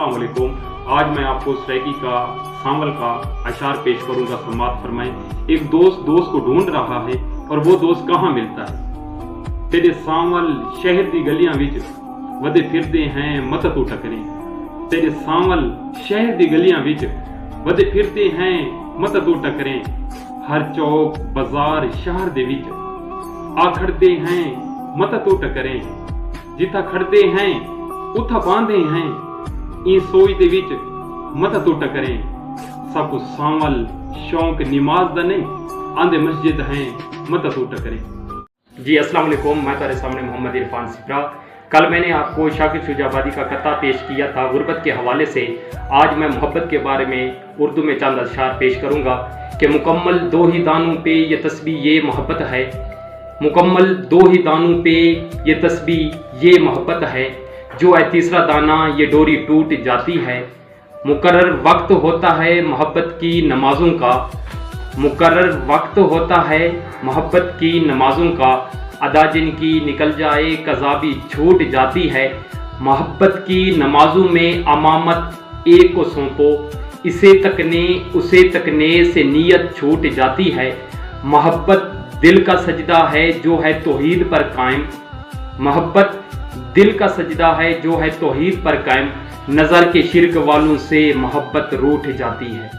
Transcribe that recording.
अस्सलाम वालेकुम। आज मैं आपको सैकी का सांवल का अशार पेश करूंगा। समात फरमाएं। एक दोस्त को ढूंढ रहा है और वो दोस्त कहाँ मिलता है। तेरे सांवल शहर दी गलियां विच वदे फिरदे हैं मत तू टकरे। तेरे सांवल शहर दी गलियां विच वदे फिरदे हैं मत तू टकरे। हर चौक बाजार शहर दे विच आ खड़दे हैं मत तू टकरे। जिथा खड़दे हैं उथा बांधे हैं ई सोच दे विच मत तू टकरे। सब सांवल शौक नमाज दा नहीं आंदे मस्जिद हैं मत तू टकरे। जी अस्सलाम वालेकुम, मैं तेरे सामने मोहम्मद इरफान सिब्रा। कल मैंने आपको शाकिर शुजाबादी का कत्ता पेश किया था गुर्बत के हवाले से। आज मैं मोहब्बत के बारे में उर्दू में चंद अशार पेश करूंगा कि मुकम्मल दो ही दानों पे ये तस्बीह ये मोहब्बत है। मुकम्मल दो ही दानों पे ये तस्बीह ये मोहब्बत है। जो है तीसरा दाना ये डोरी टूट जाती है। मुकर्रर वक्त होता है मोहब्बत की नमाजों का। मुकर्रर वक्त होता है मोहब्बत की नमाजों का। अदा जिनकी निकल जाए कज़ा भी छूट जाती है। मोहब्बत की नमाजों में अमामत एक को सौंपो। इसे तकने उसे तकने से नीयत छूट जाती है। मोहब्बत दिल का सजदा है जो है तौहीद पर कायम। मोहब्बत दिल का सजदा है जो है तौहीद पर कायम। नज़र के शिरक वालों से मोहब्बत रूठ जाती है।